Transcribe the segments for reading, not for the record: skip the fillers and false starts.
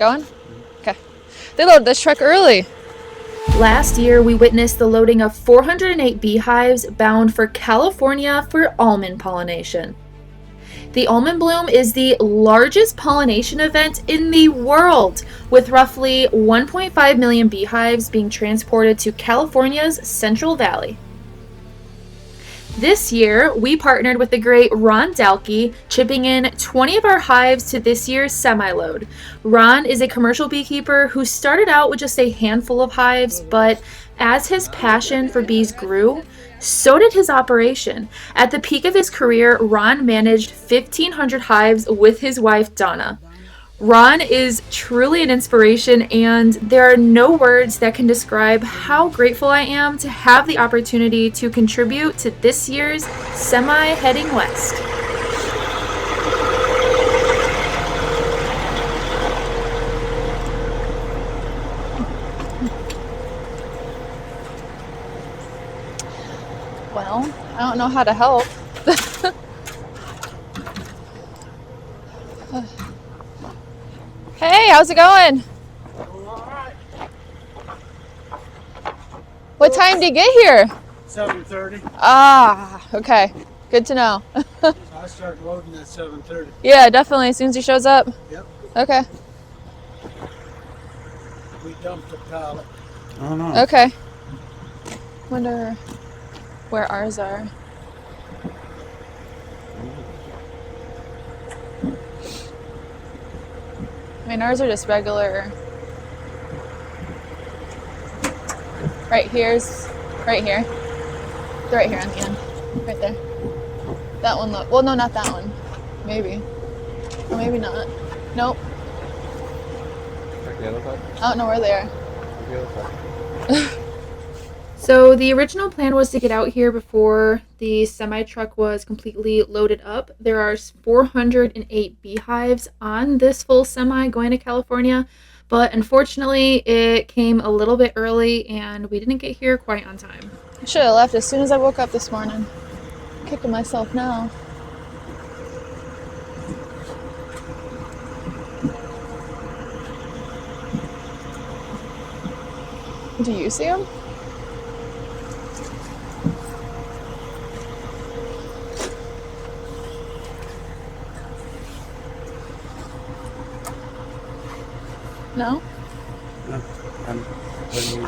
Going? Okay. They loaded this truck early. Last year, we witnessed the loading of 408 beehives bound for California for almond pollination. The almond bloom is the largest pollination event in the world, with roughly 1.5 million beehives being transported to California's Central Valley. This year, we partnered with the great Ron Dalkey, chipping in 20 of our hives to this year's semi-load. Ron is a commercial beekeeper who started out with just a handful of hives, but as his passion for bees grew, so did his operation. At the peak of his career, Ron managed 1,500 hives with his wife, Donna. Ron is truly an inspiration, and there are no words that can describe how grateful I am to have the opportunity to contribute to this year's Semi Heading West. Well, I don't know how to help. Hey, how's it going? All right. What time did you get here? 7:30. Ah, okay. Good to know. I start loading at 7:30. Yeah, definitely. As soon as he shows up. Yep. Okay. We dumped the pallet. Oh no. Okay. Wonder where ours are. I mean, ours are just regular. Right here. They're right here on the end. Right there. That one, look. Well, no, not that one. Maybe. Or maybe not. Nope. I don't know where they are. So the original plan was to get out here before the semi-truck was completely loaded up. There are 408 beehives on this full semi going to California, but unfortunately it came a little bit early and we didn't get here quite on time. I should have left as soon as I woke up this morning. I'm kicking myself now. Do you see them? No? No, I'm meeting.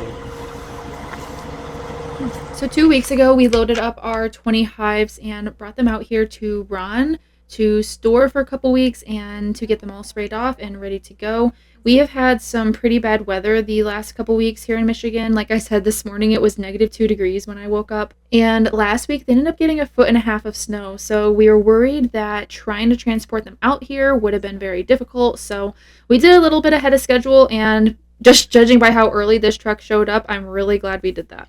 So 2 weeks ago, we loaded up our 20 hives and brought them out here to Ron to store for a couple weeks and to get them all sprayed off and ready to go. We have had some pretty bad weather the last couple weeks here in Michigan. Like I said, this morning it was -2 degrees when I woke up. And last week they ended up getting 1.5 feet of snow. So we were worried that trying to transport them out here would have been very difficult. So we did a little bit ahead of schedule, and just judging by how early this truck showed up, I'm really glad we did that.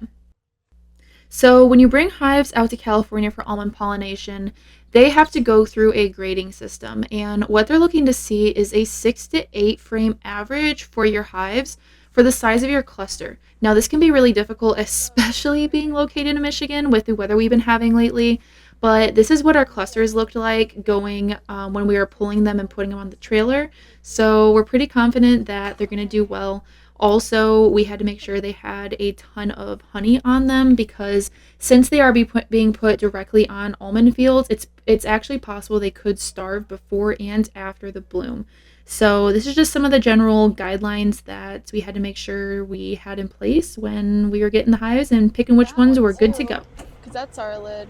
So when you bring hives out to California for almond pollination, they have to go through a grading system. And what they're looking to see is a 6 to 8 frame average for your hives for the size of your cluster. Now, this can be really difficult, especially being located in Michigan with the weather we've been having lately. But this is what our clusters looked like going when we were pulling them and putting them on the trailer. So we're pretty confident that they're going to do well. Also, we had to make sure they had a ton of honey on them because since they are being put directly on almond fields, it's actually possible they could starve before and after the bloom. So this is just some of the general guidelines that we had to make sure we had in place when we were getting the hives and picking which ones were good to go. Because that's our lid.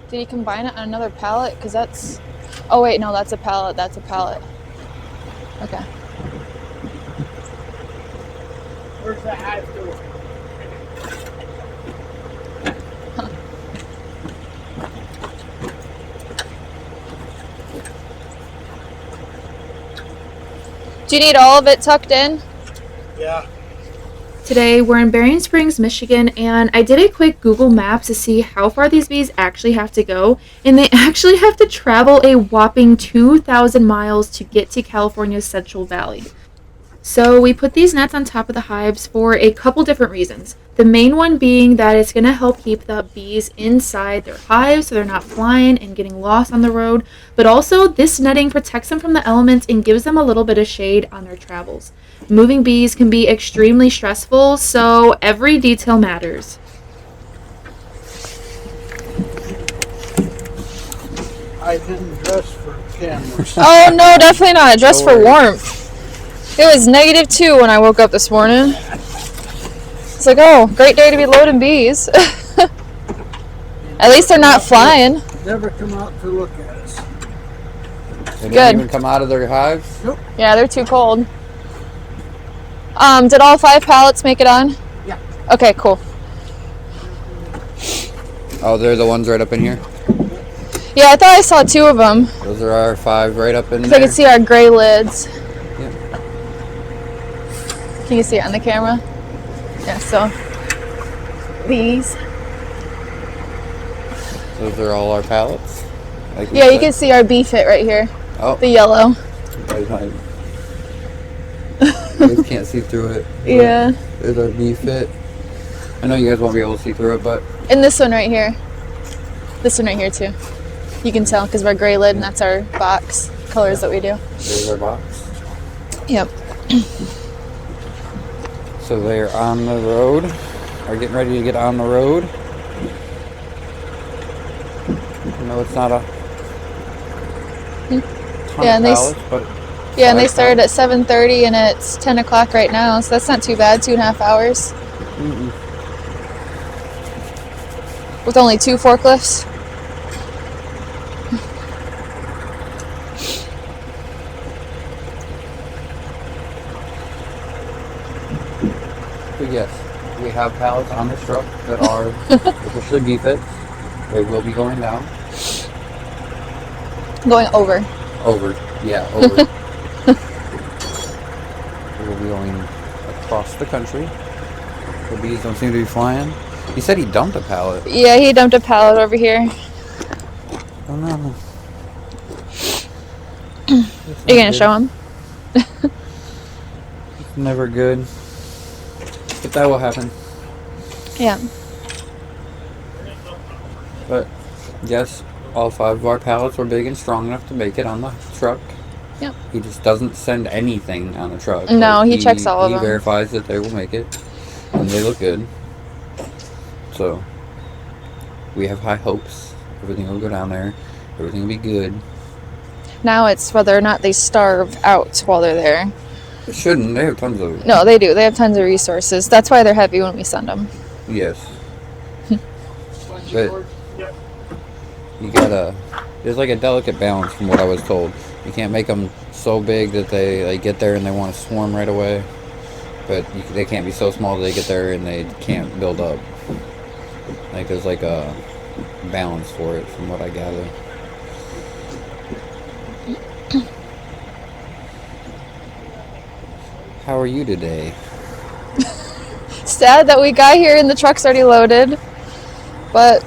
Did he combine it on another pallet? Because that's... Oh, wait, no, that's a pallet. That's a pallet. Okay. Where's the hive door? Do you need all of it tucked in? Yeah. Today, we're in Berrien Springs, Michigan, and I did a quick Google Maps to see how far these bees actually have to go, and they actually have to travel a whopping 2,000 miles to get to California's Central Valley. So we put these nets on top of the hives for a couple different reasons. The main one being that it's going to help keep the bees inside their hives so they're not flying and getting lost on the road. But also, this netting protects them from the elements and gives them a little bit of shade on their travels. Moving bees can be extremely stressful, so every detail matters. I didn't dress for cameras. Oh no, definitely not. Dress for warmth. It was -2 when I woke up this morning. It's like, oh, great day to be loading bees. At least they're not flying. Never come out to look at us. They Good. didn't even come out of their hives? Nope. Yeah, they're too cold. Did all 5 pallets make it on? Yeah. Okay, cool. Oh, they're the ones right up in here? Yeah, I thought I saw 2 of them. Those are our 5 right up in If there? I could see our gray lids. Yeah. Can you see it on the camera? Yeah, so these. Those are all our pallets? Like we Yeah, you said? can see our bee fit right here. Oh, The yellow. you guys can't see through it. Yeah. There's our bee fit. I know you guys won't be able to see through it, but And this one right here. This one right here too. You can tell because of our gray lid and that's our box colors that we do. there's our box. Yep. So they're on the road, are getting ready to get on the road. No, it's not a ton Yeah, of and they pallets, but Yeah, and they 5 started at 7:30 and it's 10 o'clock right now, so that's not too bad, 2.5 hours. Mm-mm. With only 2 forklifts. But yes, we have pallets on this truck that are officially bee fits. They will be going down. Going over. Over. Yeah, over. We will be going across the country. The bees don't seem to be flying. He said he dumped a pallet. Yeah, he dumped a pallet over here. Oh no. Are you gonna show him? It's never good. But that will happen. Yeah. But yes, all 5 of our pallets were big and strong enough to make it on the truck. Yep. He just doesn't send anything on the truck. No, he checks all of He them. verifies that they will make it, and they look good. So we have high hopes. Everything will go down there. Everything will be good. Now it's whether or not they starve out while they're there. It shouldn't. They have tons of. No, they do. They have tons of resources. That's why they're heavy when we send them. Yes. But you gotta. There's like a delicate balance from what I was told. You can't make them so big that they get there and they want to swarm right away. But they can't be so small that they get there and they can't build up. Like there's like a balance for it from what I gather. How are you today? Sad that we got here and the truck's already loaded. But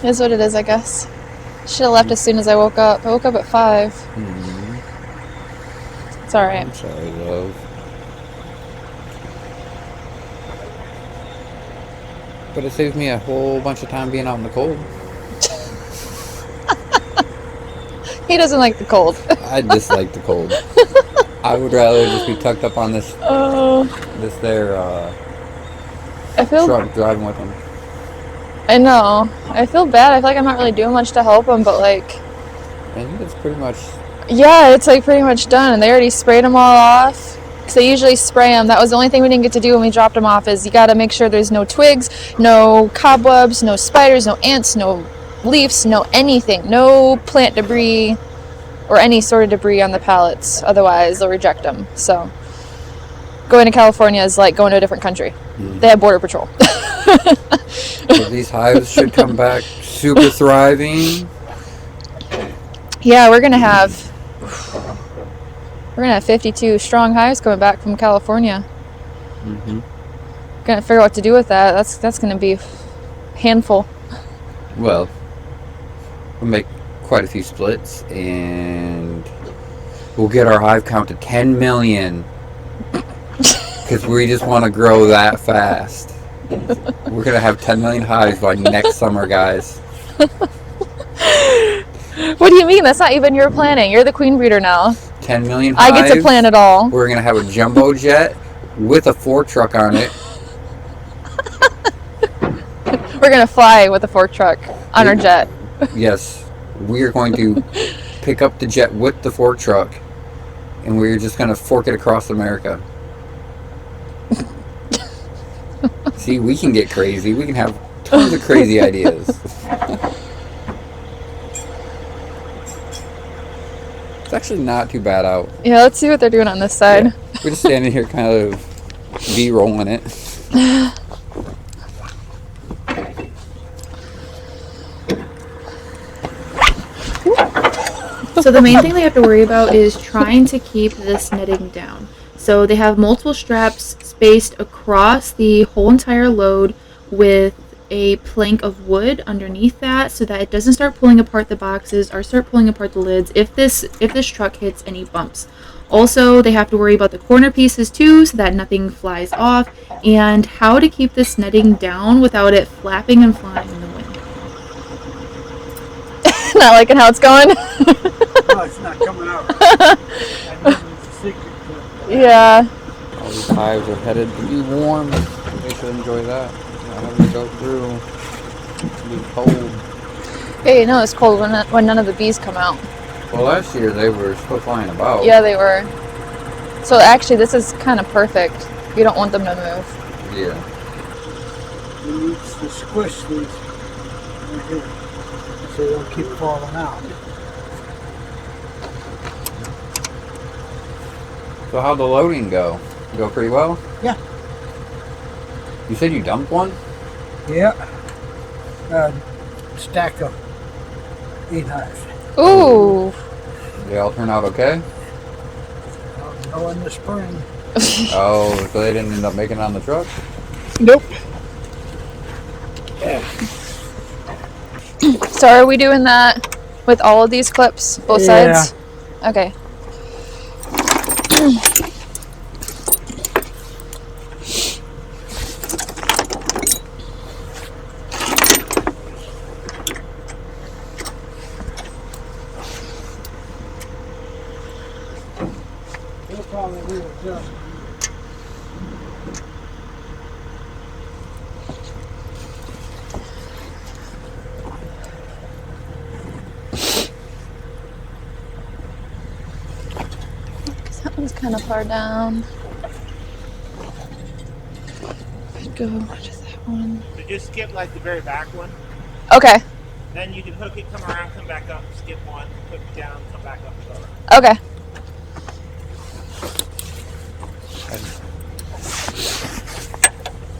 it is what it is, I guess. Should have left as soon as I woke up. I woke up at 5. It's alright. I'm sorry, love. But it saves me a whole bunch of time being out in the cold. He doesn't like the cold. I dislike the cold. I would rather just be tucked up on this I feel truck driving with him. I know. I feel bad. I feel like I'm not really doing much to help them, but like, I think it's pretty much. yeah, it's like pretty much done. And they already sprayed them all off. Because they usually spray them. That was the only thing we didn't get to do when we dropped them off is you got to make sure there's no twigs, no cobwebs, no spiders, no ants, no leaves, no anything. No plant debris or any sort of debris on the pallets. Otherwise, they'll reject them. So going to California is like going to a different country. They have border patrol. So these hives should come back super thriving. Yeah, we're gonna have 52 strong hives coming back from California. Mm-hmm. Gonna figure out what to do with that. That's gonna be a handful. Well, we'll make quite a few splits, and we'll get our hive count to 10 million Because we just want to grow that fast. We're going to have 10 million hives by next summer, guys. What do you mean? That's not even your planning. You're the queen breeder now. 10 million hives. I get to plan it all. We're going to have a jumbo jet with a fork truck on it. We're going to fly with a fork truck on our jet. Yes. We are going to pick up the jet with the fork truck, and we're just going to fork it across America. See, we can get crazy. We can have tons of crazy ideas. It's actually not too bad out. Yeah, let's see what they're doing on this side. Yeah. We're just standing here kind of B-rolling it. So the main thing they have to worry about is trying to keep this netting down. So they have multiple straps spaced across the whole entire load with a plank of wood underneath that so that it doesn't start pulling apart the boxes or start pulling apart the lids if this truck hits any bumps. Also, they have to worry about the corner pieces too so that nothing flies off, and how to keep this netting down without it flapping and flying in the wind. Not liking how it's going? No, it's not coming out right. I know it's a secret to it. Yeah. All these hives are headed to be warm. They should enjoy that. Not having to go through be cold. Hey, no, it's cold when none of the bees come out. Well, last year they were still flying about. Yeah, they were. So actually, this is kind of perfect. You don't want them to move. Yeah. We need to squish these right here so they don't keep falling out. So how'd the loading go? Go pretty well? Yeah. You said you dumped one? Yeah. Stack of 8 hives. Ooh. They all turn out okay? No in the spring. Oh, so they didn't end up making it on the truck? Nope. Yeah. So are we doing that with all of these clips, both sides? Okay. We'll probably readjust. That one's kind of far down. Could go to that one. So just skip like the very back one. Okay. Then you can hook it, come around, come back up, skip one, hook it down, come back up, and go around. Okay.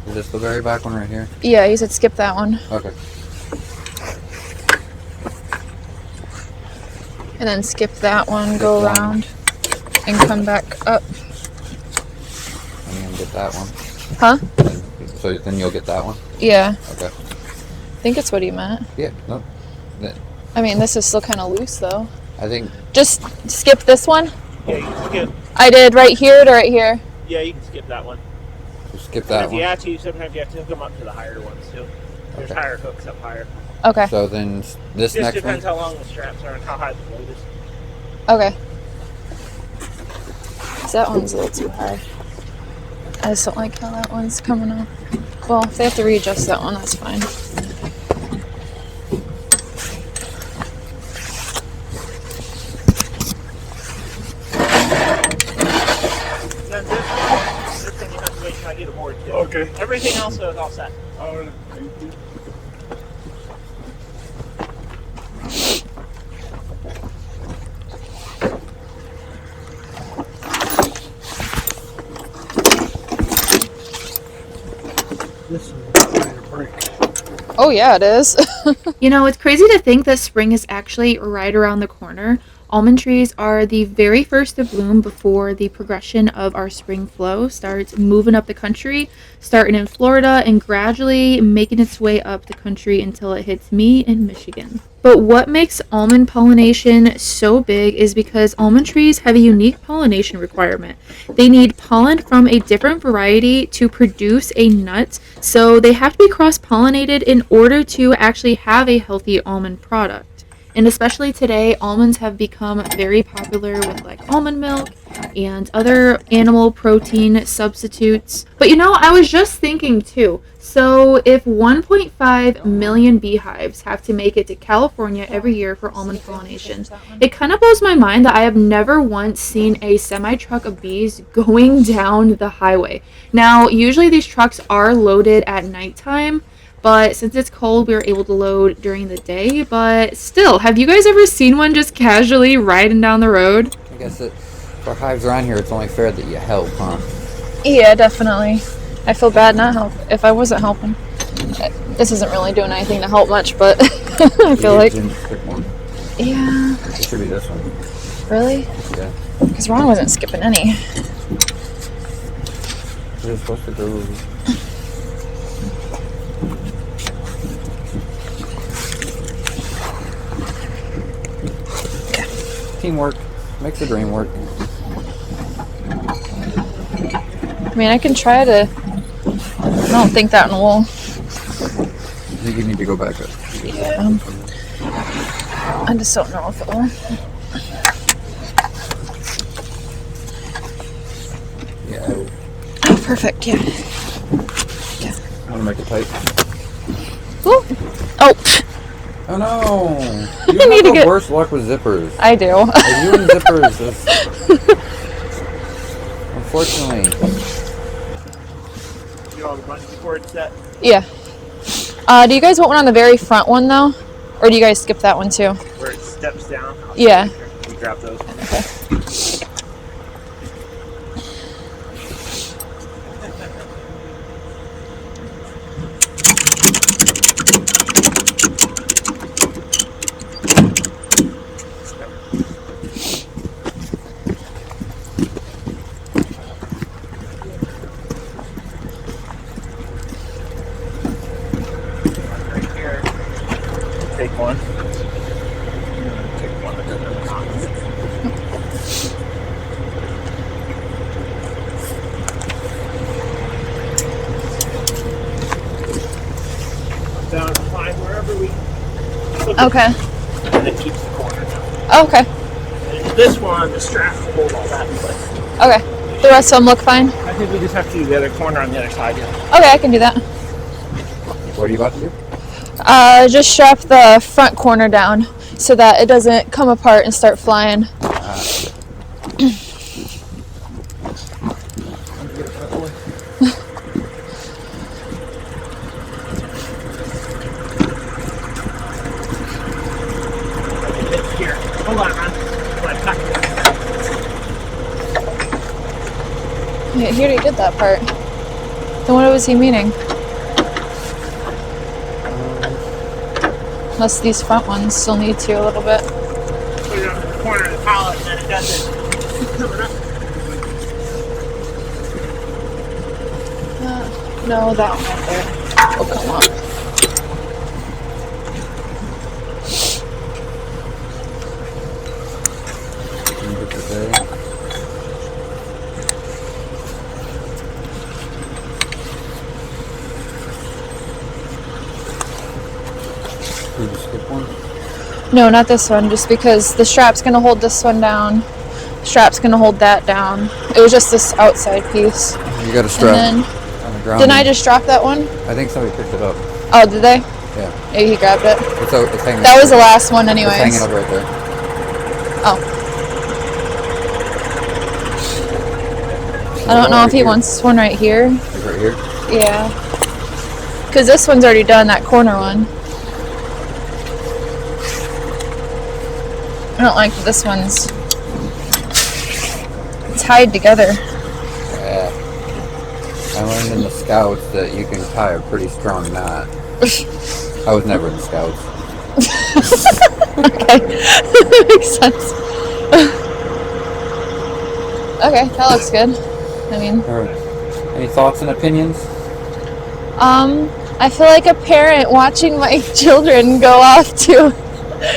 Is this the very back one right here? Yeah, you said skip that one. Okay. And then skip that one, go one. around, and come back up. And then get that one. Huh? So then you'll get that one? Yeah. Okay. I think it's what he meant. Yeah, no. I mean, this is still kind of loose, though. I think Just skip this one. Yeah, you can skip. I did right here to right here. Yeah, you can skip that one. we'll skip And that if you one. have to, sometimes you have to hook them up to the higher ones too. There's Okay. higher hooks up higher. Okay. So then this Just next depends one. how long the straps are and how high the load is. Okay. So that one's a little too high. I just don't like how that one's coming off. Well, if they have to readjust that one, that's fine. Then this thing you have to wait till I get a board too. Okay. Everything else is all set. All right. Thank you. This is ready to break. Oh, yeah, it is. You know, it's crazy to think that spring is actually right around the corner. Almond trees are the very first to bloom before the progression of our spring flow starts moving up the country, starting in Florida and gradually making its way up the country until it hits me in Michigan. But what makes almond pollination so big is because almond trees have a unique pollination requirement. They need pollen from a different variety to produce a nut, so they have to be cross-pollinated in order to actually have a healthy almond product. And especially today, almonds have become very popular with like almond milk and other animal protein substitutes. But I was just thinking too. So if 1.5 million beehives have to make it to California every year for almond pollination, it kind of blows my mind that I have never once seen a semi-truck of bees going down the highway. Now, usually these trucks are loaded at nighttime, but since it's cold, we were able to load during the day. But still, have you guys ever seen one just casually riding down the road? I guess that for hives around here, it's only fair that you help, huh? Yeah, definitely. I feel bad not help if I wasn't helping. This isn't really doing anything to help much, but I feel like. Pick one. Yeah. It should be this one. Really? Yeah. Because Ron wasn't skipping any. We're supposed to go. Teamwork makes the dream work. I mean, I can try to. I don't think that one will. I think you need to go back up. Yeah. I just don't know if it will. Yeah. Oh, perfect. Yeah. I want to make it tight. Ooh. Oh. Oh no! You I need have to the get- worst luck with zippers. I do. Like, you and zippers is... Unfortunately. You all the bungee cord set? Yeah. Do you guys want one on the very front one though, or do you guys skip that one too? Where it steps down? Yeah. We grab those. Okay. Right here. Take one. Take one that doesn't have knots. Down to find wherever we look Okay. at, and it keeps the corner down. Oh, okay. And this one, the strap will hold all that in place. Okay. The rest of them look fine. I think we just have to do the other corner on the other side. Yeah. Okay, I can do that. What are you about to do? Just strap the front corner down so that it doesn't come apart and start flying. Here. Hold on, man. Hold on, tuck it. Yeah, he already did that part. Then what was he meaning? Unless these front ones still need to a little bit. Put it on the corner of the pallet and then it doesn't coming up. No, that one right there. Oh, come on. Can you get this there? Did you skip one? No, not this one, just because the strap's gonna hold this one down. Strap's gonna hold that down. It was just this outside piece. You got a strap And on the ground. didn't I just drop that one? I think somebody picked it up. Oh, did they? Yeah. Maybe he grabbed it. It's hanging. That was the last one It's anyways. hanging up right there. Oh. I don't know if he wants this one right here. Like right here. Yeah. Because this one's already done, that corner one. I don't like that this one's tied together. Yeah. I learned in the Scouts that you can tie a pretty strong knot. I was never in the Scouts. Okay. That makes sense. Okay, that looks good. I mean, All right. Any thoughts and opinions? I feel like a parent watching my children go off to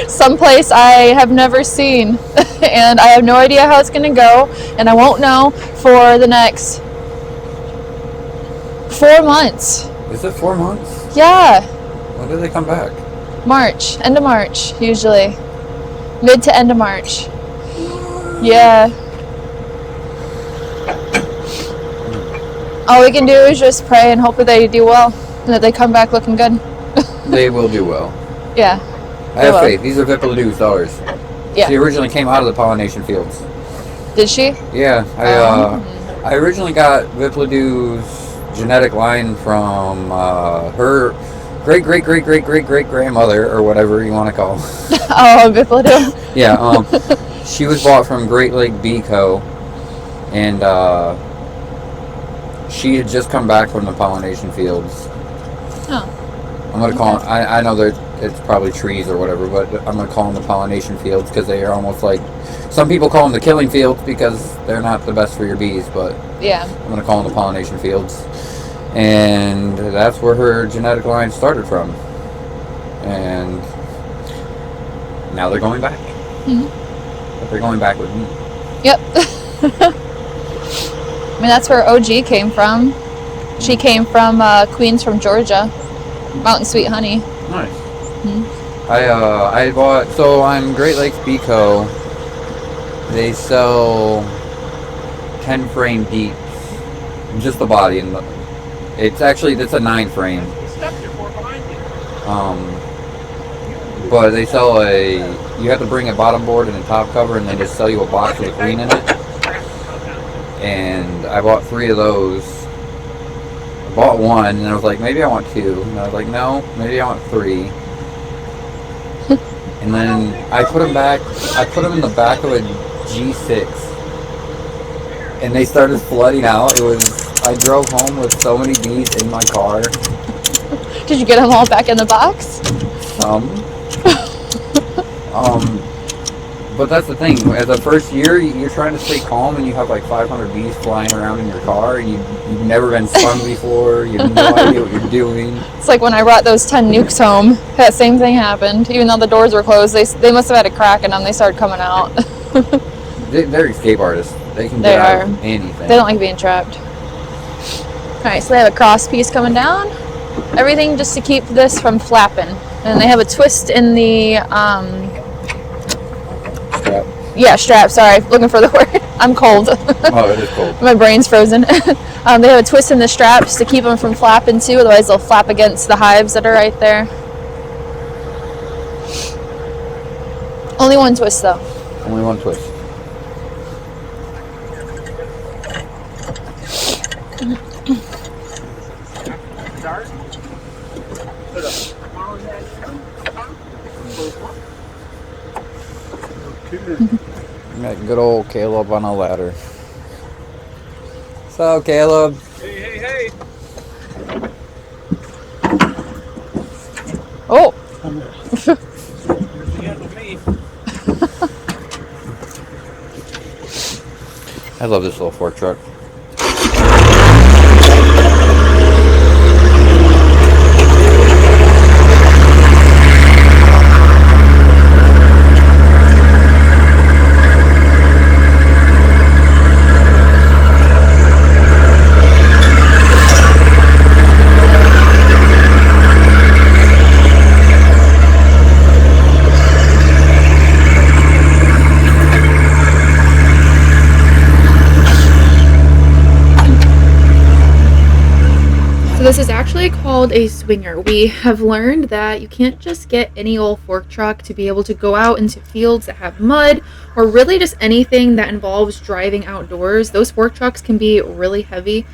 someplace I have never seen, and I have no idea how it's going to go, and I won't know for the next 4 months. Is it 4 months? Yeah, When do they come back? March, end of March, usually. Mid to end of March. Yeah. All we can do is just pray and hope that they do well, and that they come back looking good. They will do well. Yeah. I have faith. These are Vipulidoo's daughters. Yeah. She originally came out of the pollination fields. Did she? Yeah. I originally got Vipulidoo's genetic line from her great-great-great-great-great-great-grandmother, or whatever you want to call. Oh, Biploidoo. Yeah. She was bought from Great Lake Bee Co. And she had just come back from the pollination fields. Oh. I'm going to call them, I know that it's probably trees or whatever, but I'm going to call them the pollination fields because they are almost like, some people call them the killing fields because they're not the best for your bees, but Yeah. I'm going to call them the pollination fields. And that's where her genetic line started from. And now they're going back. Mhm. But they're going back with me. Yep. I mean, that's where OG came from. She came from Queens from Georgia. Mountain Sweet Honey. Nice. Mhm. I bought, so on Great Lakes Bee Co. They sell 10 frame deeps, just the body, and it's a 9 frame. But they sell you have to bring a bottom board and a top cover, and they just sell you a box with a queen in it. And I bought 3 of those. I bought 1, and I was like, maybe I want 2. And I was like, no, maybe I want 3. And then I put them in the back of a G6. And they started flooding out. I drove home with so many bees in my car. Did you get them all back in the box? But that's the thing. As a first year, you're trying to stay calm, and you have like 500 bees flying around in your car, and you've never been stung before. You have no idea what you're doing. It's like when I brought those 10 nukes home. That same thing happened. Even though the doors were closed, they must have had a crack in them. They started coming out. They're escape artists. They can get out of anything. They don't like being trapped. Alright, so they have a cross piece coming down. Everything just to keep this from flapping. And they have a twist in the Strap. Yeah, strap, sorry, looking for the word. I'm cold. Oh, it is cold. My brain's frozen. They have a twist in the straps to keep them from flapping too, otherwise they'll flap against the hives that are right there. Only one twist though. Only one twist. Got good old Caleb on a ladder. So, Caleb. Hey. Oh! I love this little fork truck. So this is actually called a swinger. We have learned that you can't just get any old fork truck to be able to go out into fields that have mud, or really just anything that involves driving outdoors. Those fork trucks can be really heavy.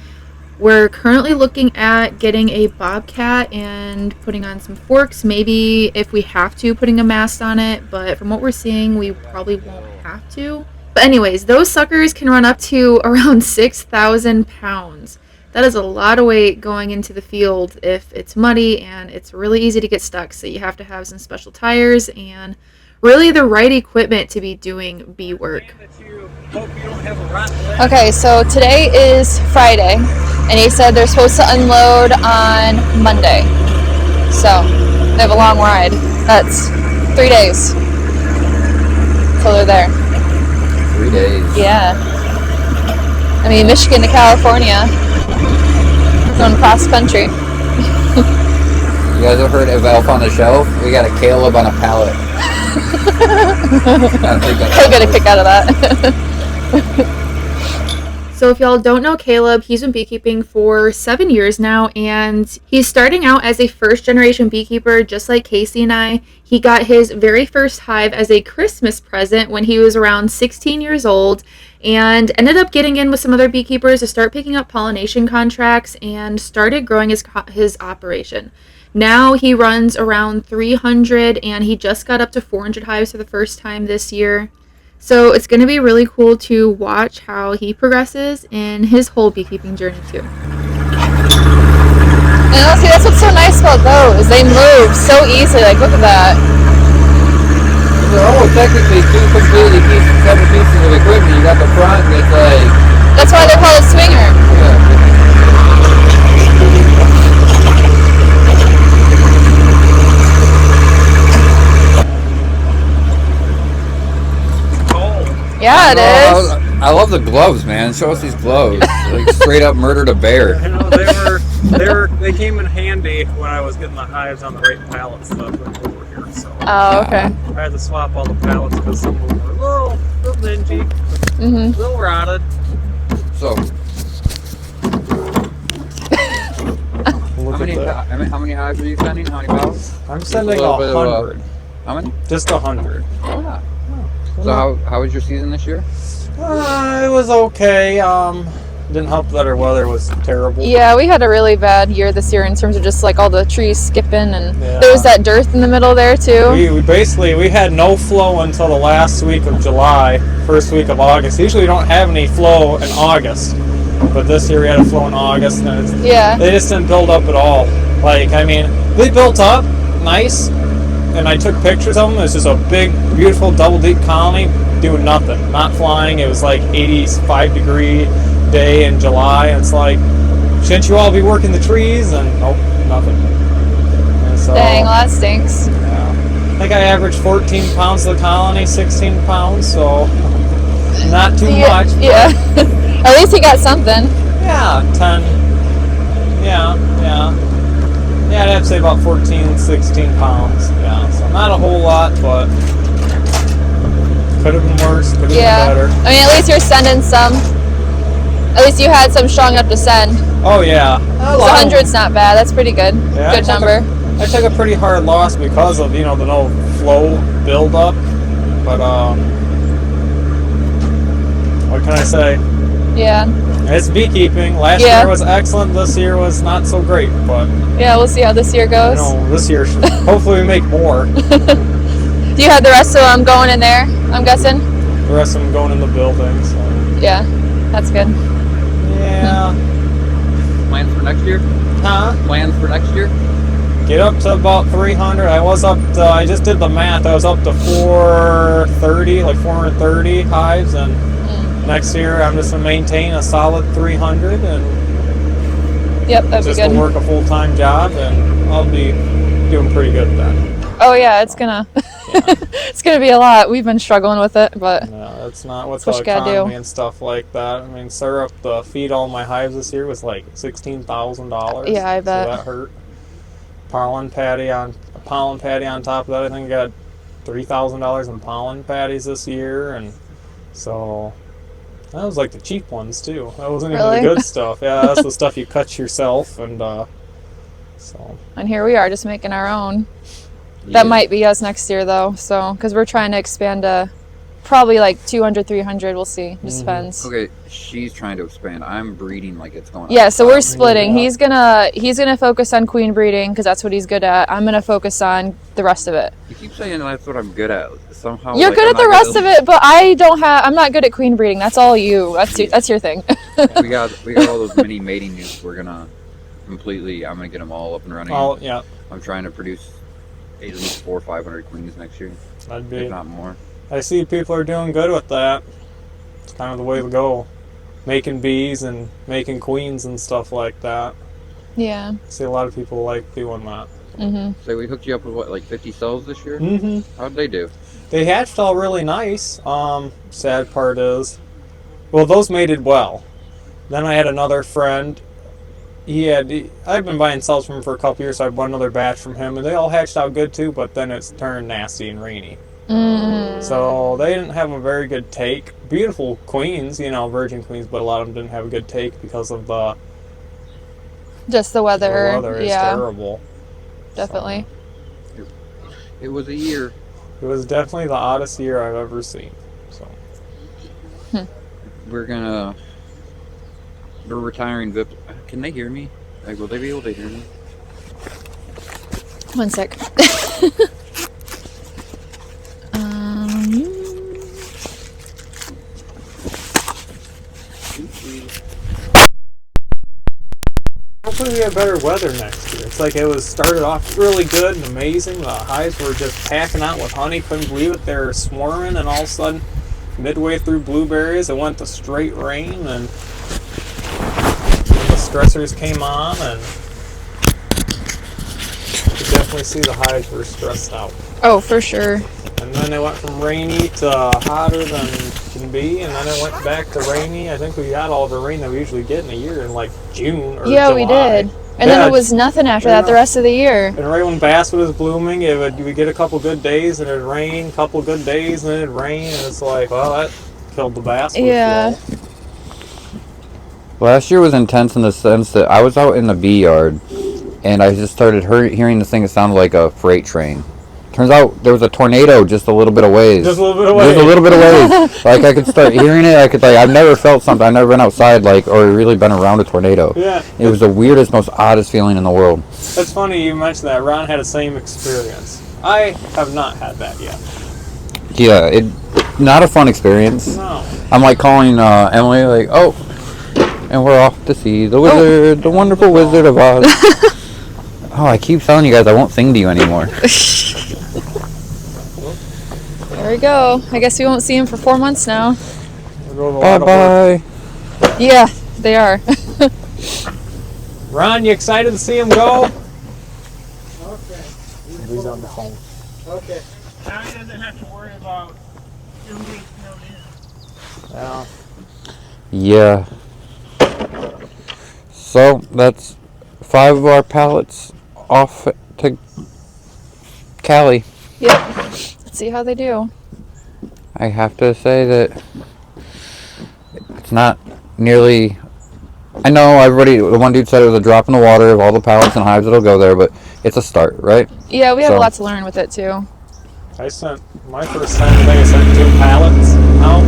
We're currently looking at getting a bobcat and putting on some forks, maybe if we have to, putting a mast on it, but from what we're seeing, we probably won't have to. But anyways, those suckers can run up to around 6,000 pounds. That is a lot of weight going into the field if it's muddy, and it's really easy to get stuck, so you have to have some special tires and really the right equipment to be doing bee work. Hope you don't have a rotten leg. Okay, so today is Friday, and he said they're supposed to unload on Monday. So they have a long ride. That's 3 days till they're there. 3 days. Yeah. I mean, Michigan to California, going cross country. You guys have heard of Elf on the Shelf? We got a Caleb on a pallet. He'll get a kick out of that. So if y'all don't know Caleb, he's been beekeeping for 7 years now, and he's starting out as a first-generation beekeeper, just like Casey and I. He got his very first hive as a Christmas present when he was around 16 years old, and ended up getting in with some other beekeepers to start picking up pollination contracts and started growing his operation. Now he runs around 300, and he just got up to 400 hives for the first time this year. So it's going to be really cool to watch how he progresses in his whole beekeeping journey too. And honestly, that's what's so nice about those. They move so easily. Like, look at that. They're almost technically two completely separate pieces of equipment. You got the front, and it's like... That's why they call it swinger. Yeah. Yeah, it is. I love the gloves, man. Show us these gloves. Like straight up murdered a bear. You know, they came in handy when I was getting the hives on the right pallet stuff over here. So Oh, okay. I had to swap all the pallets because some of them were a little dingy, a little rotted. So, how many hives are you sending? How many pallets? I'm Just sending little bit of, 100. How many? Just 100. Oh, yeah. So how was your season this year? It was okay. Didn't help that our weather was terrible. Yeah, we had a really bad year this year in terms of just like all the trees skipping, and Yeah. there was that dearth in the middle there too. We had no flow until the last week of July, first week of August. Usually we don't have any flow in August, but this year we had a flow in August, and they just didn't build up at all. Like, I mean, they built up nice, and I took pictures of them. It was just a big, beautiful double deep colony doing nothing, not flying. It was like 85-degree day in July, and it's like, shouldn't you all be working the trees? And nope, nothing. And so, Dang, well, that stinks. yeah. I think I averaged 14 pounds of the colony, 16 pounds, so not too much. Yeah. At least he got something. Yeah, 10. Yeah. Yeah, I'd have to say about 14, 16 pounds. Yeah, so not a whole lot, but could have been worse, could have been better. I mean, at least you're sending some. At least you had some strong enough to send. Oh, yeah. 100's not bad. That's pretty good. Yeah, Good number. I took a pretty hard loss because of, the no flow build-up. But, what can I say? Yeah. It's beekeeping. Last year was excellent. This year was not so great, but... Yeah, we'll see how this year goes. This year, hopefully we make more. Do you have the rest of them going in there, I'm guessing? The rest of them going in the building, so... Yeah, that's good. Yeah. Plans for next year? Huh? Plans for next year? Get up to about 300. I just did the math. I was up to 430 hives, and next year I'm just going to maintain a solid 300 and that'd be just good. to work a full-time job, and I'll be doing pretty good then. Oh yeah, it's gonna it's gonna be a lot. We've been struggling with it, but no, that's not what's what the you gotta economy do. and stuff like that. I mean, syrup to feed all my hives this year was like $16,000. Yeah, I bet. So that hurt. Pollen patty on top of that. I think I got $3,000 in pollen patties this year, and so that was like the cheap ones too. That wasn't even the good stuff. Yeah, that's the stuff you cut yourself, and so. And here we are, just making our own. That might be us next year though, so because we're trying to expand to probably like 200, 300. We'll see. Just depends. Okay, she's trying to expand. I'm breeding like it's going. Yeah, so we're splitting. Yeah. He's gonna focus on queen breeding because that's what he's good at. I'm gonna focus on the rest of it. You keep saying that's what I'm good at. Somehow you're good at the rest of it, but I'm not good at queen breeding. That's all you. That's your thing. we got all those mini mating newts. I'm gonna get them all up and running. Yeah. I'm trying to produce at least 400 or 500 queens next year. That'd be, if not more. I see people are doing good with that. It's kind of the way to go. Making bees and making queens and stuff like that. Yeah. I see a lot of people like doing that. Mm-hmm. So we hooked you up with what, like 50 cells this year? Mm-hmm. How'd they do? They hatched all really nice. Sad part is, well, those mated well. Then I had another friend. I've been buying cells from him for a couple years, so I bought another batch from him, and they all hatched out good too, but then it's turned nasty and rainy. So they didn't have a very good take. Beautiful queens, virgin queens, but a lot of them didn't have a good take because of the weather. The weather is terrible. Definitely. So, it was a year. It was definitely the oddest year I've ever seen. So We're retiring VIP. Can they hear me? Like, will they be able to hear me? One sec. hopefully we have better weather next year. It's like it was started off really good and amazing. The hives were just packing out with honey. Couldn't believe it. They were swarming, and all of a sudden, midway through blueberries, it went to straight rain, and the stressors came on, and you could definitely see the hives were stressed out. Oh, for sure. And then it went from rainy to hotter than can be, and then it went back to rainy. I think we got all the rain that we usually get in a year in like June or July. We did. And then it was nothing after that the rest of the year. And right when basswood was blooming, we get a couple good days, and it'd rain, a couple good days, and then it'd rain, and it's like, well, that killed the basswood flow. Last year was intense in the sense that I was out in the bee yard, and I just started hearing this thing that sounded like a freight train. Turns out there was a tornado just a little bit of ways. Just a little bit of ways. Just a little bit of ways. Like, I could start hearing it. I've never felt something. I've never been outside, or really been around a tornado. Yeah. It was the weirdest, most oddest feeling in the world. That's funny you mentioned that. Ron had the same experience. I have not had that yet. Yeah, not a fun experience. No. I'm like calling Emily, like, oh, and we're off to see the wizard, the wonderful Wizard of Oz. Oh, I keep telling you guys I won't sing to you anymore. There we go. I guess we won't see him for 4 months now. Bye-bye. Yeah, they are. Ron, you excited to see him go? Okay. He's on the phone. Okay. Now he doesn't have to worry about doing snowed in. Yeah. Yeah. So, that's 5 of our pallets off to Cali. Yep. Let's see how they do. I have to say that it's not nearly... I know the one dude said it was a drop in the water of all the pallets and hives that'll go there, but it's a start, right? Yeah, we have a lot to learn with it too. I sent my first send, I think I sent 2 pallets out.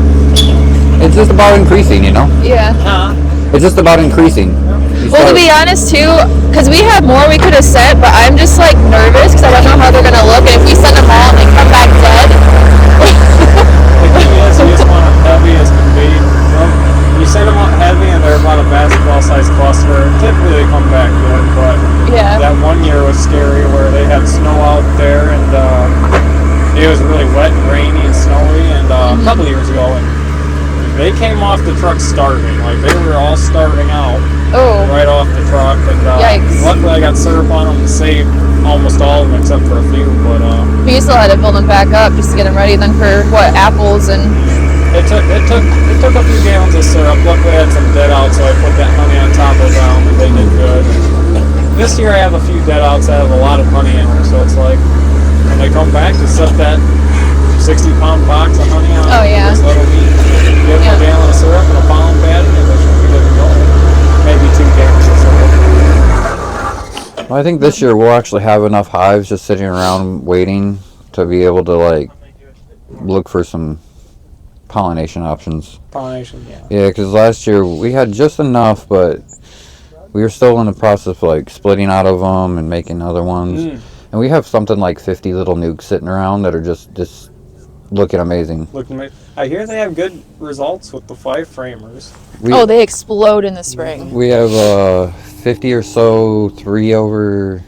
It's just about increasing, Yeah. Huh? It's just about increasing. Well, to be honest too, because we have more we could have sent, but I'm just like nervous because I don't know how they're gonna look, and if we send them all and they come back dead. The thing is, you just want them heavy as can be. You send them out heavy and they're about a basketball-sized cluster. Typically they come back good, but Yeah. that one year was scary where they had snow out there, and it was really wet and rainy and snowy, and a couple years ago, and they came off the truck starving. Like, they were all starving out right off the truck, and Yikes. luckily I got syrup on them and saved almost all of them except for a few, but We still had to build them back up just to get them ready then for apples and. It took a few gallons of syrup. Luckily I had some dead outs, so I put that honey on top of them, and they did good. This year I have a few dead outs that have a lot of honey in them, so it's like when they come back, just set that 60-pound box of honey on. Oh, yeah. Just let them eat. Give them a gallon of syrup and a pollen pad, and they should be good to go. Maybe 2 gallons of syrup. Well, I think this year we'll actually have enough hives just sitting around waiting to be able to look for some pollination options. Pollination, yeah. Yeah, because last year we had just enough, but we were still in the process of splitting out of them and making other ones. And we have something like 50 little nukes sitting around that are just looking amazing. I hear they have good results with the 5 framers. They explode in the spring. We have 50 or so 3 over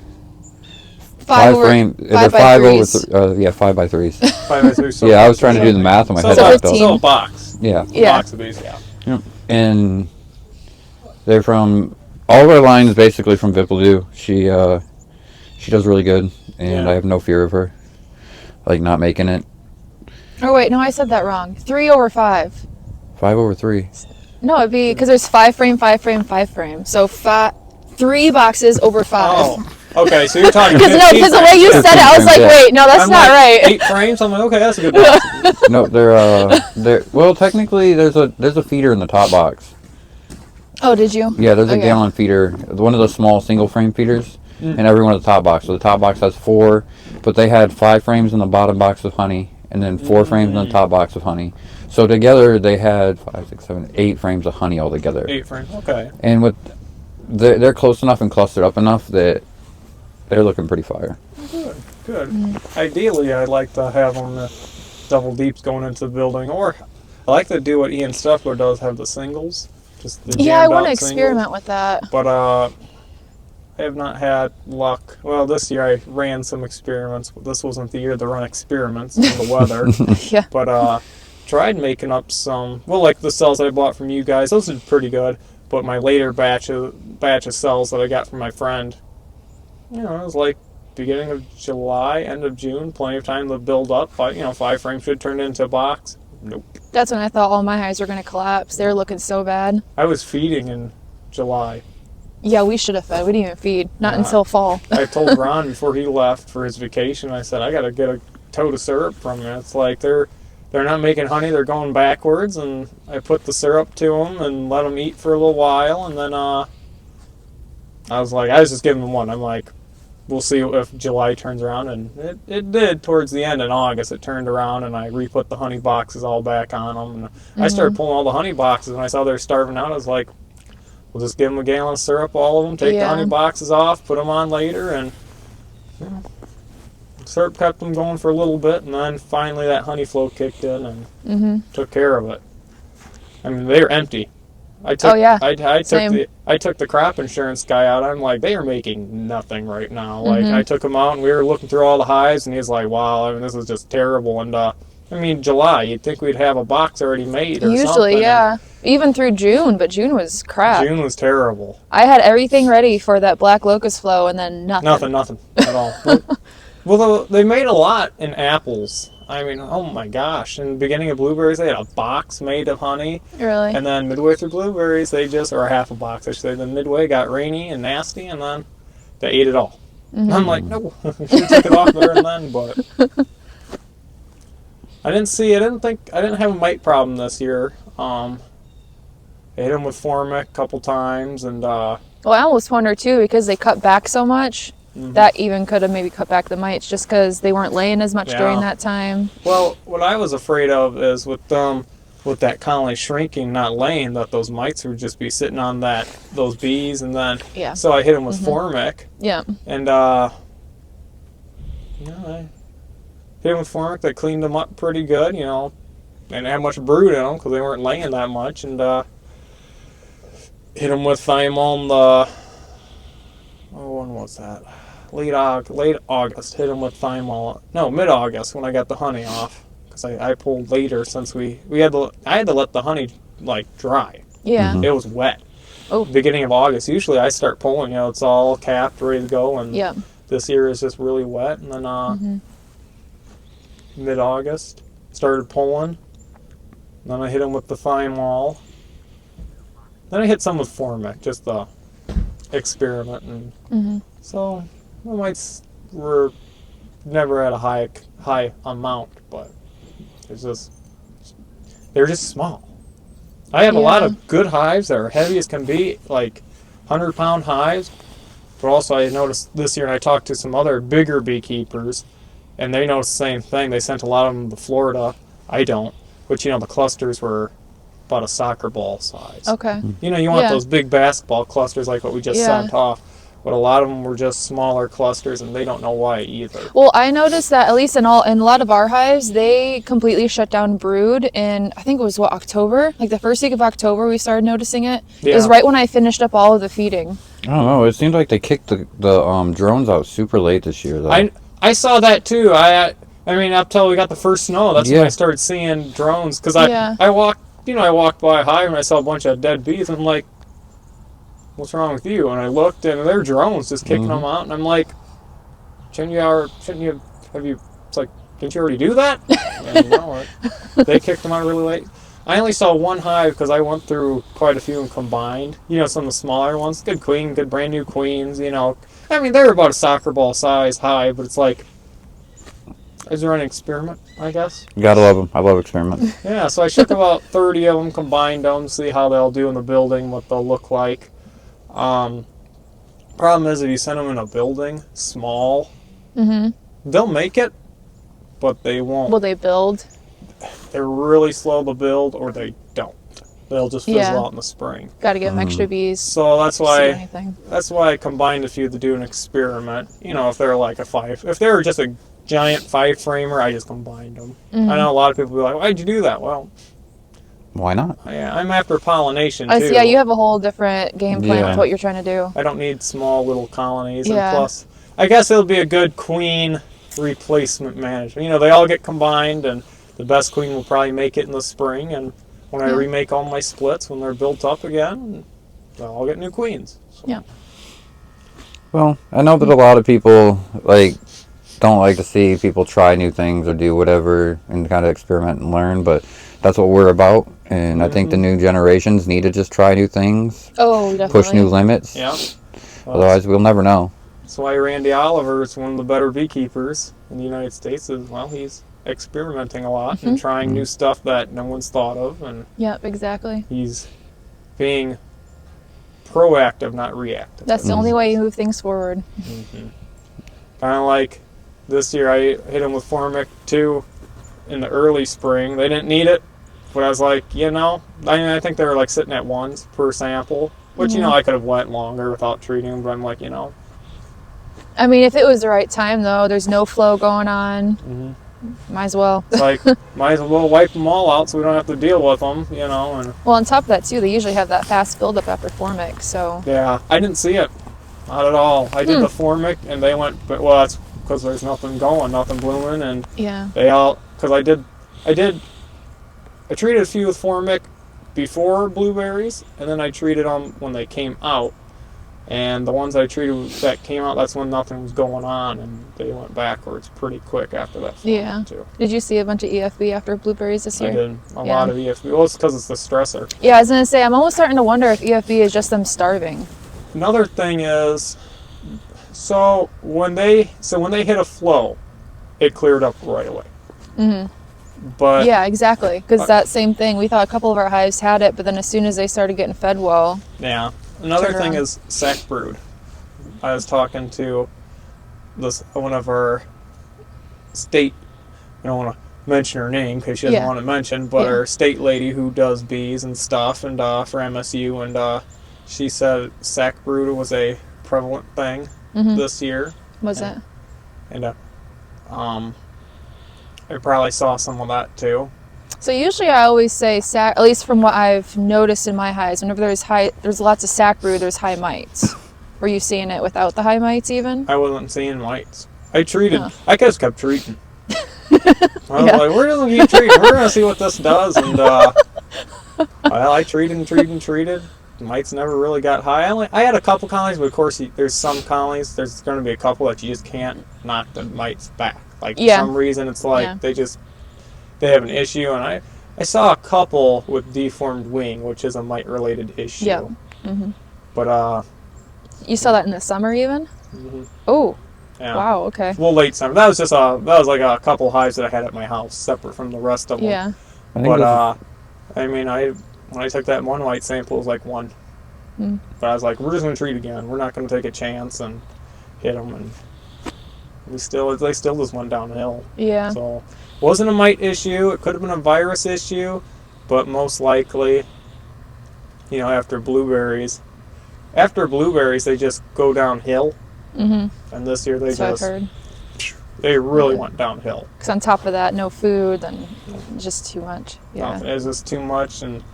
5 frame. They're 5 by 3s. over 5 by 3s. 5 by 3. So Yeah, I was trying to do the math in my head. So So it's 15. a box. Yeah. box of bees, yeah. Yep. And they're from all of our lines, basically from Vipaldu. She does really good, and I have no fear of her, like not making it. Oh wait, no, I said that wrong. 3 over 5. 5 over 3. No, it'd be because there's 5 frame, 5 frame, 5 frame. So 3 boxes over 5. Oh, okay. So you're talking. Because the way you said it, I was like, wait, no, that's not right. 8 frames. I'm like, okay, that's a good box. No, they're well, technically there's a feeder in the top box. Oh, did you? Yeah, there's a gallon feeder, one of the small single frame feeders, and every one of the top box. So the top box has 4, but they had 5 frames in the bottom box of honey, and then 4 frames in the top box of honey. So together they had 5, 6, 7, 8 frames of honey altogether. 8 frames. Okay. And with they're close enough and clustered up enough that they're looking pretty fire. Good. Ideally, I'd like to have them the double deeps going into the building, or I like to do what Ian Stuffler does, have the singles. Just the Yeah, I want to jammed out experiment singles. with that. But I have not had luck. Well, this year I ran some experiments. This wasn't the year to run experiments in the weather. Yeah. But tried making up some. Well, like the cells I bought from you guys, those are pretty good. But my later batch of cells that I got from my friend, it was like beginning of July, end of June, plenty of time to build up. 5 frames should turn into a box. Nope. That's when I thought all my hives were going to collapse. They were looking so bad. I was feeding in July. Yeah, we should have fed. We didn't even feed. Not until fall. I told Ron before he left for his vacation, I said, I got to get a tote of syrup from you. It's like they're not making honey, they're going backwards, and I put the syrup to them and let them eat for a little while, and then I was just giving them one. I'm like, we'll see if July turns around, and it did towards the end in August. It turned around, and I re-put the honey boxes all back on them. And I started pulling all the honey boxes, and I saw they were starving out. I was like, we'll just give them a gallon of syrup, all of them, take the honey boxes off, put them on later, and syrup kept them going for a little bit, and then finally that honey flow kicked in and took care of it. I mean, they were empty. I took the crop insurance guy out. I'm like, they are making nothing right now. Like, I took him out, and we were looking through all the hives, and he's like, wow, I mean, this is just terrible. And I mean, July, you'd think we'd have a box already made or something. Usually, yeah. Even through June, but June was crap. June was terrible. I had everything ready for that black locust flow, and then nothing. Nothing at all. Well, they made a lot in apples. I mean, oh my gosh. In the beginning of blueberries, they had a box made of honey. Really? And then midway through blueberries, or half a box, I should say. Then midway got rainy and nasty, and then they ate it all. I'm like, no, I should have took it off there and then, but I didn't have a mite problem this year. I hit them with Formic a couple times, and well, I almost wonder too, because they cut back so much. That even could have maybe cut back the mites just because they weren't laying as much during that time. Well, what I was afraid of is with that colony shrinking, not laying, that those mites would just be sitting on those bees, and then so I hit them with Formic. Yeah. And I hit them with Formic. They cleaned them up pretty good, didn't have much brood in them because they weren't laying that much, and hit them with thymol when was that? Late August. Hit them with thymol. No, mid-August when I got the honey off, because I pulled later since I had to let the honey dry. Yeah. It was wet. Oh. Beginning of August. Usually I start pulling. It's all capped, ready to go, and this year is just really wet. And then mid-August started pulling. Then I hit them with the thymol. Then I hit some with Formic, just the experiment, and so the mites were never at a high amount, but they're just small. I have a lot of good hives that are heavy as can be, like 100-pound hives, but also I noticed this year, and I talked to some other bigger beekeepers, and they noticed the same thing. They sent a lot of them to Florida. I don't, but the clusters were about a soccer ball size. Okay. You want those big basketball clusters like what we just sent off, but a lot of them were just smaller clusters, and they don't know why either. Well, I noticed that at least in a lot of our hives, they completely shut down brood in, I think it was October? Like the first week of October we started noticing it. Yeah. It was right when I finished up all of the feeding. I don't know. It seems like they kicked the drones out super late this year, though. I saw that too. I mean, up till we got the first snow, that's when I started seeing drones, because I walked I walked by a hive and I saw a bunch of dead bees. I'm like, what's wrong with you? And I looked, and they're drones just kicking them out. And I'm like, shouldn't you, it's like, didn't you already do that? And no, they kicked them out really late. I only saw one hive because I went through quite a few and combined. Some of the smaller ones. Good queen, good brand new queens, I mean, they're about a soccer ball size hive, but it's like, is there an experiment, I guess? You gotta love them. I love experiments. Yeah, so I shook about 30 of them, combined them, see how they'll do in the building, what they'll look like. Problem is, if you send them in a building, small, they'll make it, but they won't. Will they build? They're really slow to build, or they don't. They'll just fizzle out in the spring. Got to give them extra bees. So that's why I combined a few to do an experiment. If they're like if they were just a giant 5-framer, I just combined them. I know a lot of people be like, why'd you do that? Well, why not? Yeah, I'm after pollination too. Yeah, you have a whole different game plan with what you're trying to do. I don't need small little colonies. And plus, I guess it'll be a good queen replacement management. They all get combined, and the best queen will probably make it in the spring. And when I remake all my splits, when they're built up again, they'll all get new queens. So. Yeah. Well, I know that a lot of people don't like to see people try new things or do whatever and kind of experiment and learn, but that's what we're about. And I think the new generations need to just try new things. Oh, definitely. Push new limits. Yeah. Well, otherwise, we'll never know. That's why Randy Oliver is one of the better beekeepers in the United States. He's experimenting a lot and trying new stuff that no one's thought of. And yep, exactly. He's being proactive, not reactive. That's the only way you move things forward. Kind of like this year, I hit him with Formic 2 in the early spring. They didn't need it, but I was like, I think they were like sitting at 1s per sample, which, I could have went longer without treating them, but I'm like, I mean, if it was the right time, though, there's no flow going on. Might as well. It's like, might as well wipe them all out so we don't have to deal with them, And well, on top of that, too, they usually have that fast buildup after Formic, so. Yeah, I didn't see it. Not at all. I did the Formic, and they went, well, that's because there's nothing going, nothing blooming, and they all, because I treated a few with Formic before blueberries, and then I treated them when they came out. And the ones I treated that came out, that's when nothing was going on, and they went backwards pretty quick after that. Yeah. Too. Did you see a bunch of EFB after blueberries this year? I did. A lot of EFB. Well, it's because it's the stressor. Yeah, I was going to say, I'm almost starting to wonder if EFB is just them starving. Another thing is, so when they hit a flow, it cleared up right away. But yeah, exactly. Because that same thing, we thought a couple of our hives had it, but then as soon as they started getting fed well. Yeah. Another thing is sac brood. I was talking to one of our state, I don't want to mention her name because she doesn't want to mention, but our state lady who does bees and stuff, and for MSU, and she said sac brood was a prevalent thing this year. Was it? And I probably saw some of that too. So usually I always say sac, at least from what I've noticed in my hives, whenever there's lots of sac brood, there's high mites. Were you seeing it without the high mites even? I wasn't seeing mites. I just kept treating. I was like, we're just going to keep treating. We're going to see what this does. And I treated. The mites never really got high. I had a couple colonies, but of course there's some colonies, there's going to be a couple that you just can't knock the mites back. Like for some reason it's like they have an issue, and I saw a couple with deformed wing, which is a mite related issue. Yeah. But you saw that in the summer even? Oh. Yeah. Wow, okay. Well, late summer. That was like a couple hives that I had at my house, separate from the rest of them. Yeah. But I mean, when I took that one white sample, it was like 1. But I was like, we're just gonna treat again. We're not gonna take a chance and hit them, and they still just went downhill. Yeah. So it wasn't a mite issue. It could have been a virus issue, but most likely, after blueberries, they just go downhill. And this year they really went downhill. Because on top of that, no food and just too much. Yeah. No, it's just too much, and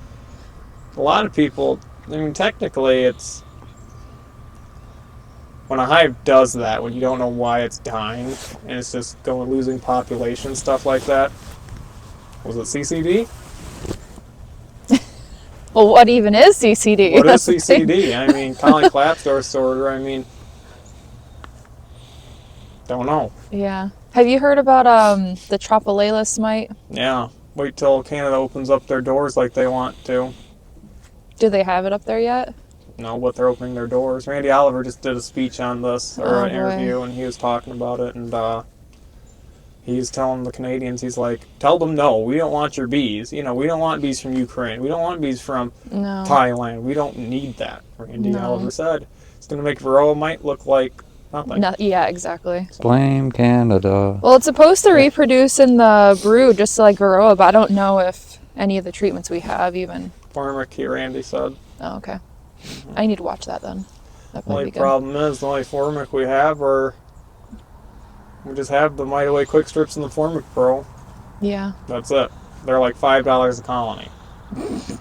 a lot of people. I mean, technically, it's when a hive does that, when you don't know why it's dying, and it's just losing population, stuff like that. Was it CCD? Well, what even is CCD? What is CCD? I mean, Colony Clapstor disorder, I mean, don't know. Yeah. Have you heard about the Tropolalis mite? Yeah. Wait till Canada opens up their doors like they want to. Do they have it up there yet? Know what they're opening their doors. Randy Oliver just did a speech on this, or an boy. interview, and he was talking about it, and he's telling the Canadians, he's like, tell them no, we don't want your bees. You know, we don't want bees from Ukraine. We don't want bees from Thailand. We don't need that, Randy Oliver said. It's going to make Varroa mite look like nothing. Yeah, exactly. Blame Canada. Well, it's supposed to reproduce in the brood just like Varroa, but I don't know if any of the treatments we have even. Formic, Randy said. Oh, okay. I need to watch that then. That The only problem is the only Formic we have we just have the Mite Away Quick Strips and the Formic Pro. Yeah. That's it. They're like $5 a colony.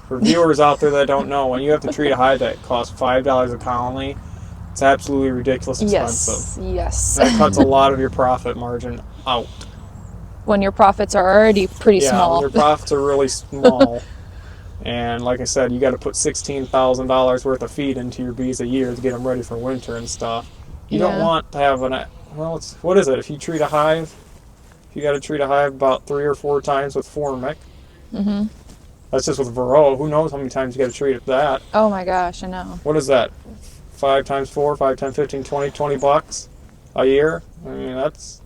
For viewers out there that don't know, when you have to treat a hive that costs $5 a colony, it's absolutely ridiculous expensive. Yes. That cuts a lot of your profit margin out. When your profits are already pretty small. Yeah, when your profits are really small. And like I said, you got to put $16,000 worth of feed into your bees a year to get them ready for winter and stuff. You don't want to have what is it? If you treat a hive, you got to treat a hive about 3 or 4 times with Formic. Mm-hmm. That's just with Varroa. Who knows how many times you got to treat it with that? Oh my gosh, I know. What is that? 5 times 4, 5, 10, 15, 20 bucks a year? I mean, that's...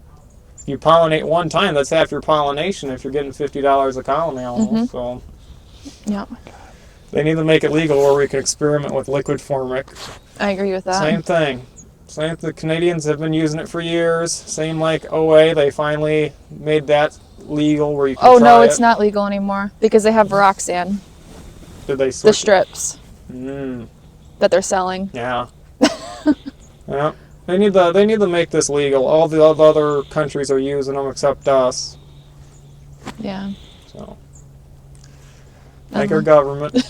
You pollinate one time, that's half your pollination if you're getting $50 a colony almost, so... Yep. They need to make it legal where we can experiment with liquid Formic. I agree with that. Same thing. The Canadians have been using it for years. Same like OA, they finally made that legal where you can try no, it's not legal anymore because they have Roxanne. Did they switch? The strips that they're selling. Yeah. Yeah. They need to make this legal. All the other countries are using them except us. Yeah. So. Thank our government.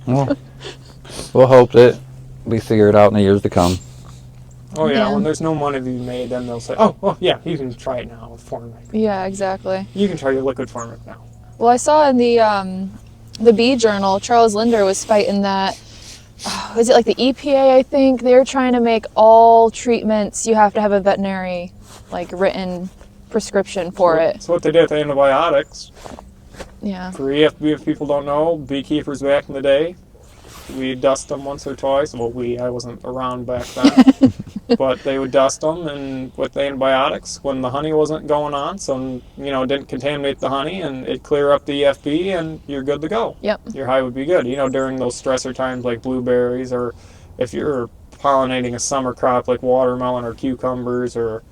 Well, we'll hope that we figure it out in the years to come. Oh yeah, when there's no money to be made, then they'll say, oh yeah, you can try it now with Formic. Yeah, exactly. You can try your liquid Formic now. Well, I saw in the Bee Journal, Charles Linder was fighting that, is it like the EPA, I think? They're trying to make all treatments, you have to have a veterinary, written prescription for it. That's what they did with antibiotics. Yeah. For EFB, if people don't know, beekeepers back in the day, we dust them once or twice. Well, I wasn't around back then. But they would dust them and with antibiotics when the honey wasn't going on, so it didn't contaminate the honey, and it'd clear up the EFB, and you're good to go. Yep. Your hive would be good. During those stressor times like blueberries, or if you're pollinating a summer crop like watermelon or cucumbers or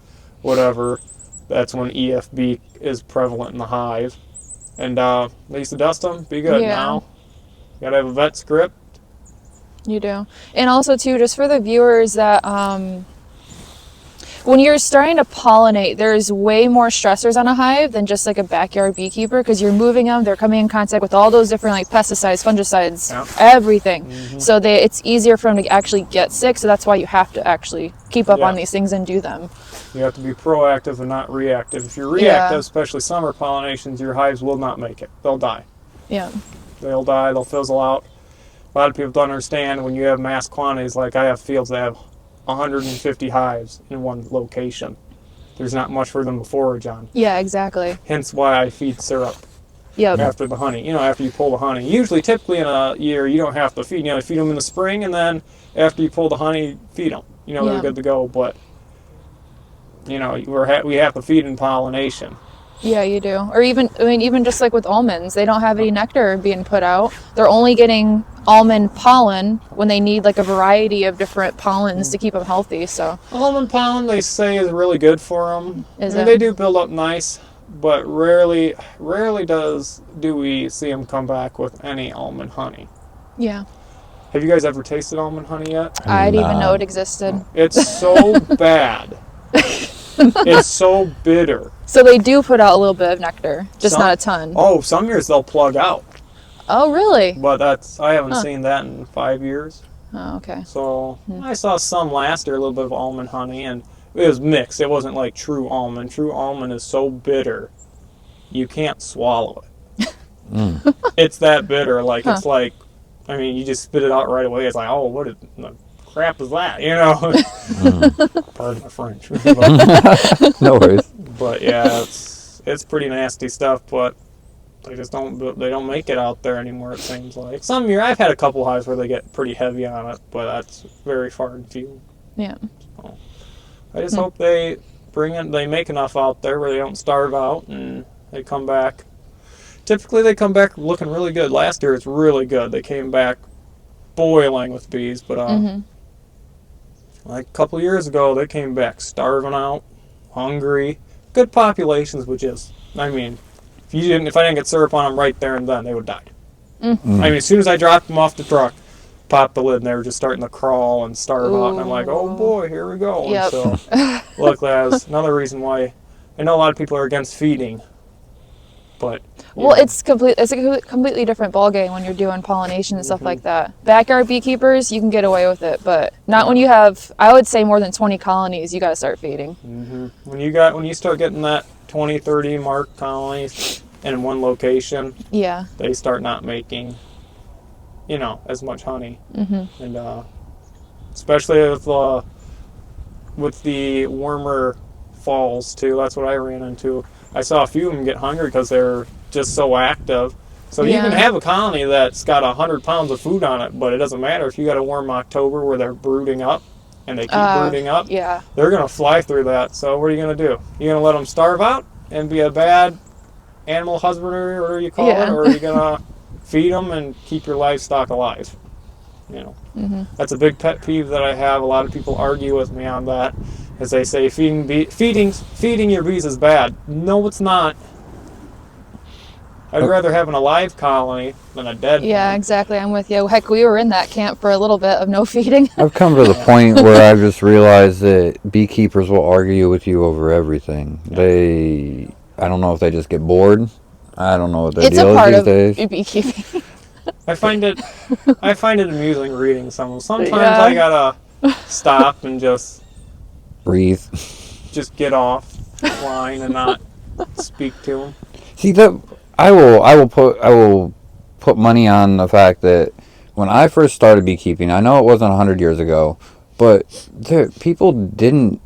whatever, that's when EFB is prevalent in the hive. And they used to dust them, be good. Yeah. Now, you gotta have a vet script. You do. And also, too, just for the viewers that, when you're starting to pollinate, there's way more stressors on a hive than just like a backyard beekeeper, because you're moving them, they're coming in contact with all those different pesticides, fungicides, everything. Mm-hmm. So it's easier for them to actually get sick, so that's why you have to actually keep up on these things and do them. You have to be proactive and not reactive. If you're reactive, especially summer pollinations, your hives will not make it. They'll die. Yeah. They'll die, they'll fizzle out. A lot of people don't understand when you have mass quantities, like I have fields that have 150 hives in one location. There's not much for them to forage on. Yeah, exactly. Hence why I feed syrup. Yep. After the honey. After you pull the honey. Typically in a year, you don't have to feed. Feed them in the spring, and then after you pull the honey, feed them. They're good to go. But, we have to feed in pollination. Yeah, you do. Or even just like with almonds, they don't have any nectar being put out. They're only getting almond pollen when they need a variety of different pollens to keep them healthy. So almond pollen, they say, is really good for them. They do build up nice, but rarely do we see them come back with any almond honey. Yeah. Have you guys ever tasted almond honey yet? I didn't even know it existed. It's so bad. It's so bitter. So they do put out a little bit of nectar, just not a ton. Oh, some years they'll plug out. Oh, really? But I haven't seen that in 5 years. Oh, okay. So I saw some last year, a little bit of almond honey, and it was mixed. It wasn't like true almond. True almond is so bitter, you can't swallow it. It's that bitter. Like, it's like, I mean, you just spit it out right away. It's like, oh, what the crap is that? You know? Pardon my French. No worries. But yeah, it's pretty nasty stuff, but they just don't make it out there anymore, it seems like. Some year, I've had a couple hives where they get pretty heavy on it, but that's very far and few. Yeah. So, I just hope they make enough out there where they don't starve out and they come back. Typically, they come back looking really good. Last year, it's really good. They came back boiling with bees, but like a couple years ago, they came back starving out, hungry. Good populations, which is, I mean, if I didn't get syrup on them right there and then, they would have died. I mean, as soon as I dropped them off the truck, popped the lid, and they were just starting to crawl and starve out, and I'm like, oh boy, here we go. Yep. And so, luckily, that's another reason why I know a lot of people are against feeding, but Well, it's a completely different ballgame when you're doing pollination and stuff like that. Backyard beekeepers, you can get away with it, but not when you have, I would say, more than 20 colonies. You got to start feeding. When you start getting that 20, 30 mark colonies in one location, they start not making, as much honey, and especially with the warmer falls too. That's what I ran into. I saw a few of them get hungry because they're just so active. So you can have a colony that's got 100 pounds of food on it, but it doesn't matter if you got a warm October where they're brooding up and they keep brooding up. Yeah. They're going to fly through that. So what are you going to do? You're going to let them starve out and be a bad animal husbandry, or whatever you call it, or are you going to feed them and keep your livestock alive? That's a big pet peeve that I have. A lot of people argue with me on that, as they say feeding your bees is bad. No, it's not. I'd rather have an alive colony than a dead one. Yeah, exactly. I'm with you. Heck, we were in that camp for a little bit of no feeding. I've come to the point where I've just realized that beekeepers will argue with you over everything. I don't know if they just get bored. I don't know what their deal is these days. It's a part of beekeeping. I find it amusing reading some of them. Sometimes I gotta stop and just breathe. Just get off line and not speak to them. See that I will put money on the fact that when I first started beekeeping, I know it wasn't 100 years ago, but people they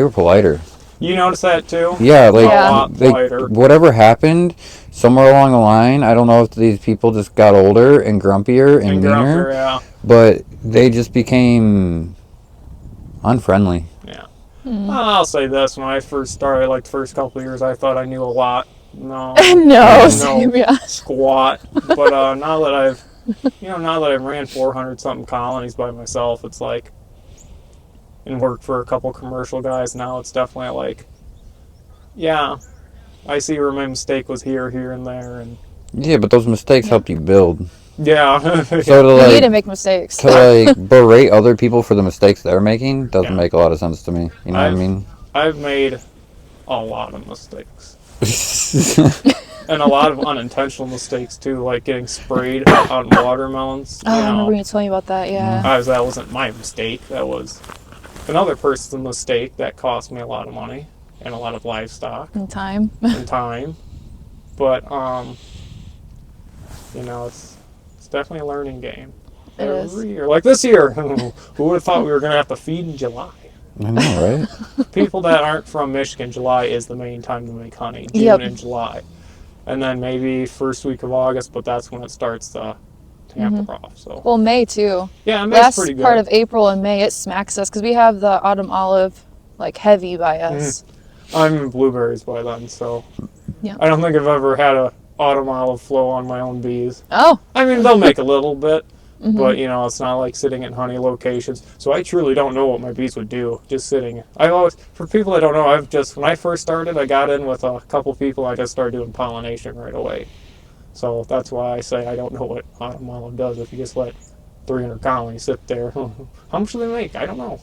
were politer. You notice that too? Yeah, A lot politer. Whatever happened somewhere along the line, I don't know if these people just got older and grumpier and meaner, but they just became unfriendly. Yeah. I'll say this: when I first started, like the first couple of years, I thought I knew a lot. No, squat. But now that I've ran 400 something colonies by myself, it's like, and worked for a couple commercial guys. Now it's definitely like, I see where my mistake was here, and there, and but those mistakes help you build. Yeah. So you need to make mistakes. To berate other people for the mistakes they're making doesn't make a lot of sense to me. You know what I mean? I've made a lot of mistakes. And a lot of unintentional mistakes too, like getting sprayed on watermelons. I remember you telling me about that, That wasn't my mistake. That was another person's mistake that cost me a lot of money and a lot of livestock. And time. But, it's definitely a learning game. Every year. Like this year, who would have thought we were going to have to feed in July? I know, right? People that aren't from Michigan, July is the main time to make honey. June and July. And then maybe first week of August, but that's when it starts to tamper off. So. Well, May too. Yeah, May's pretty good. Last part of April and May, it smacks us because we have the autumn olive heavy by us. I'm in blueberries by then, so Yeah. I don't think I've ever had a autumn olive flow on my own bees. Oh. I mean, they'll make a little bit, but it's not like sitting in honey locations. So I truly don't know what my bees would do just sitting. For people that don't know, when I first started, I got in with a couple people. I just started doing pollination right away. So that's why I say I don't know what autumn olive does. If you just let 300 colonies sit there, how much do they make? I don't know.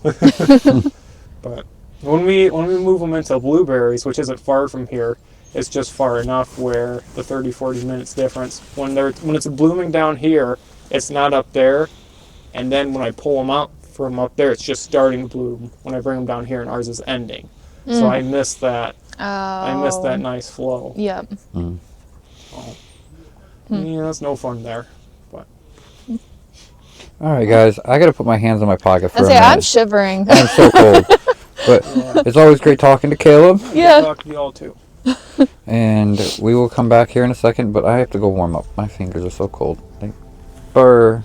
But when we move them into blueberries, which isn't far from here, it's just far enough where the 30-40 minutes difference, when it's blooming down here, it's not up there, and then when I pull them out from up there, it's just starting to bloom when I bring them down here, and ours is ending. So I miss that. I miss that nice flow. Yep. Yeah, that's no fun there. But All right, guys, I gotta put my hands in my pocket for a minute. I'm shivering. I'm so cold. But it's always great talking to Caleb. Yeah. talk to you all too. And we will come back here in a second, but I have to go warm up. My fingers are so cold. Burr.